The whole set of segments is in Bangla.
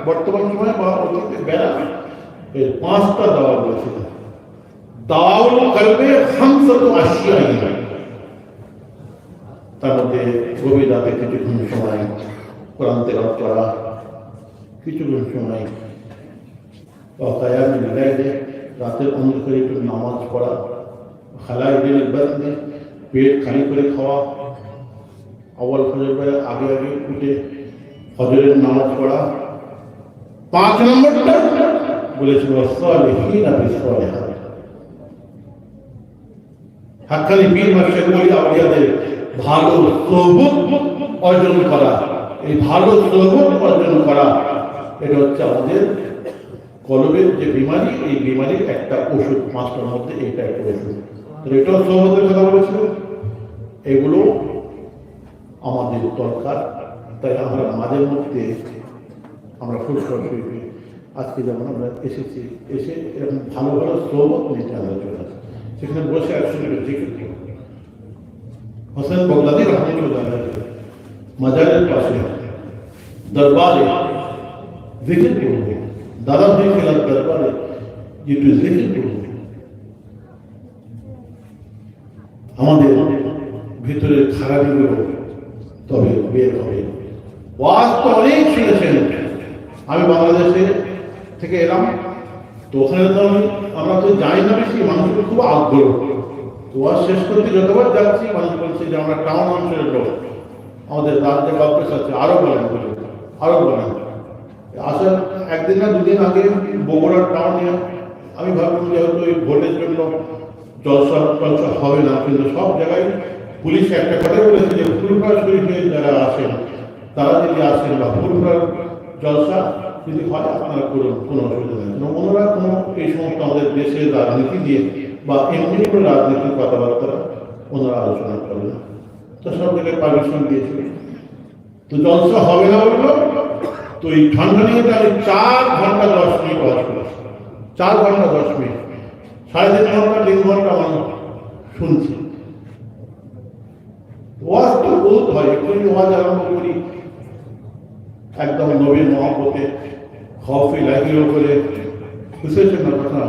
বর্তমান সময়ে বা অতীতে বেড়া এর 5টা দাওয়া বলেছিল। দাওয়াল করবে খামসাতু আশিয়া, তার মধ্যে গভীর রাতে কিছুক্ষণ সময় কোরআন তেলাওয়াত করা, কিছুক্ষণ সময় কিয়ামুল লাইলে রাতের অন্ধকারে একটু নামাজ পড়া, খালাইল বাদনে পেট খালি করে খাওয়া, আউয়াল ফজর আগে আগে উঠে ফজরের নামাজ পড়া। 5 নম্বরটা বলেছিল সালিহিনা বিসসালিহাত, হাক্কানি পীর মাশায়েখ ওলি আউলিয়াদের ভালো সোহবত অর্জন করা। এই ভালো সোহবত অর্জন করা এটা হচ্ছে আমাদের কলবের যে বিমারি, এই বিমারির একটা ওষুধ। 5টার মধ্যে এটা একটা ওষুধ। তো এটাও সোহবতের কথা বলেছিল। এগুলো আমাদের দরকার। তাই আমরা মাঝে মধ্যে আমরা ফুরসত পেয়ে আজকে যেমন আমরা এসেছি, এসে এরকম ভালো ভালো সোহবত নিতে আমরা চলে আসি, সেখানে বসে একসঙ্গে জিকির করি। হোসেন বগদাদি রহমতুল্লাহ মাজারের পাশে দরবারে জিকির করবে, দাদা ভাই খেলার দরবারে একটু জিকির করবে। আমাদের ভিতরের খারাপগুলো তবে বের হবে। ওয়াজ তো অনেক শুনেছেন। আমি বাংলাদেশে থেকে এলাম, তো ওখানে তো আমরা তো যাই না বেশি, মানুষের খুব আগ্রহ। তো ওয়াজ শেষ করতে যতবার যাচ্ছি মানুষ বলছে যে আমরা টাউন অঞ্চলের লোক, আমাদের রাজ্যে গল্পের সাথে আরো বলেন, আরো বলেন। আসার একদিন না দুদিন আগে বগুড়ার টাউনে আমি ভাবলাম যে হয়তো ওই ভোটের জন্য জলসা টলসা হবে না, কিন্তু সব জায়গায় পুলিশ একটা কথাই বলেছে যে ফুলফুরা শরীফে যারা আসেন তারা যদি আসেন বা ফুলফুরার জলসা যদি হয় আপনারা করুন, কোনো অসুবিধা নেই। ওনারা কোনো এই সমস্ত আমাদের দেশের রাজনীতি দিয়ে বা এমনি কোনো রাজনীতির কথাবার্তা ওনারা আলোচনা করেন না। তো সব জায়গায় পারমিশন দিয়েছিল। তো জলসা হবে না বললো, তো এই ঠান্ডা নিয়ে আমি 4 ঘন্টা 10 মিনিট ওয়াজ করেছি। 4 ঘন্টা 10 মিনিট, 3.5 ঘন্টা 3 ঘন্টা আমি শুনছি। ওয়াজ তো বলতে হয়, এক্ষুনি ওয়াজ আরম্ভ করি একদম নবীর মহব্বতে খৌফে লাগিয়ে করে বুঝেছেন না কথা।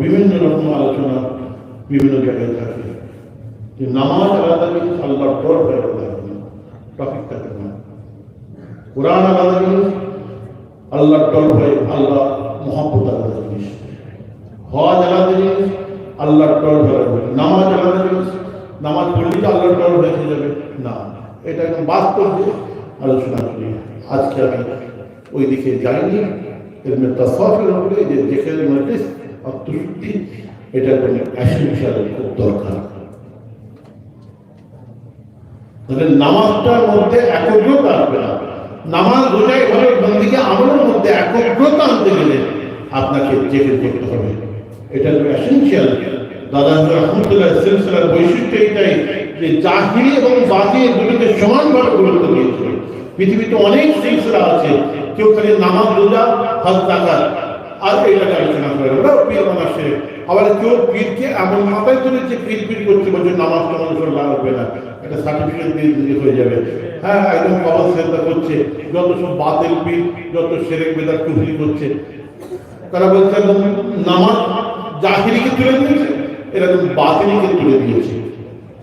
বিভিন্ন রকম আলোচনা বিভিন্ন জায়গায় থাকে যে নামাজ আলাদা জিনিস, আল্লাহর ডর হয়ে আলাদা টপিক থাকে না। কোরআন আলাদা জিনিস, আল্লাহর ডর হয়ে আল্লাহ মহব্বত আলাদা জিনিস। হজ আলাদা জিনিস, আল্লাহর ডর হয়ে নামাজ আলাদা জিনিস। নামাজ পড়লেই আল্লাহর ডর হয়ে যাবে না, এটা একদম বাস্তব আলোচনা করি। আজকে আমি ওই দিকে যাইনি। এর তাসাউফের উপরে যে দেখে নোটিস আত্মশুদ্ধি, এটা কোনো এসেনশিয়াল খুব দরকার। তাহলে নামাজটার মধ্যে একগ্রতা আসবে না। নামাজ রোজায় ঘরে বন্দিকে আমলের মধ্যে একগ্রতা আনতে গেলে আপনাকে জেগে করতে হবে। এটা তো এসেনশিয়াল। দাদা রহমতুল্লাহ সিলসিলার বৈশিষ্ট্য এটাই যে জাহিরি এবং বাতিল দুটোকে সমানভাবে গুরুত্ব দিয়েছিল। পৃথিবীতে অনেক সিলসিলা আছে, কেউ খালি নামাজ রোজা হজ যাকাত আর এইটাকে আলোচনা করে, ওরা পীর বানাচ্ছে। আবার কেউ পীরকে এমন মাথায় তুলে যে পীর করছে, বলছে নামাজ মানুষের লাগবে না, একটা সার্টিফিকেট দিয়ে দিলে হয়ে যাবে। হ্যাঁ, একদম কবর সেজদা করছে, যত সব বাতিল পীর, যত শিরক বিদআত কুফরি করছে, তারা বলছে নামাজ জাহিরিকে তুলে দিয়েছে, এরকম বাতিলকে তুলে দিয়েছে।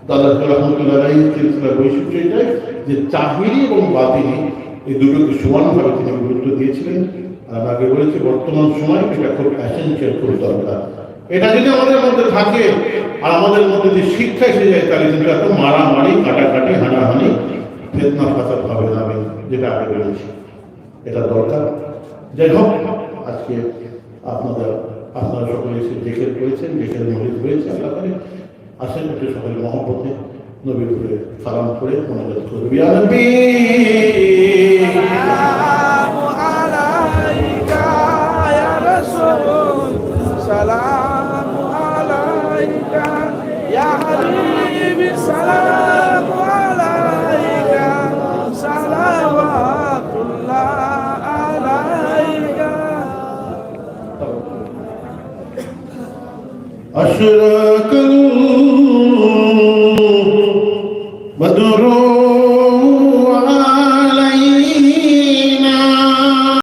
দাদা রহমতুল্লাহ সিলসিলার বৈশিষ্ট্য এটাই যে জাহিরি এবং বাতিনি এই দুটোকে সমানভাবে তিনি গুরুত্ব দিয়েছিলেন। আর আগে বলেছি বর্তমান সময় এটা খুব এসেনশিয়াল, খুব দরকার। এটা যদি আমাদের মধ্যে থাকে আর আমাদের মধ্যে যে শিক্ষা এসে যায়, তাহলে কিন্তু এত মারামারি, কাটাকাটি, হানাহানি, ফিতনা ফাসাদ হবে না, আমি যেটা আগে বলেছি। এটা দরকার। যাই হোক, আজকে আপনারা সকলে এসে জিকির করেছেন, জিকির মহিত হয়েছে। আল্লাহ করে আসেন একটু সকলে মহব্বতে নবীর উপরে সালাম করে মোনাজাত করবে। ইয়া নবী সালামু আলাইকা ইয়া রাসূল, সালামু আলাইকা ইয়া হাবিবি, সালামু আলাইকা, সালাওয়াতুল্লাহ আলাইকা। أشرق البدر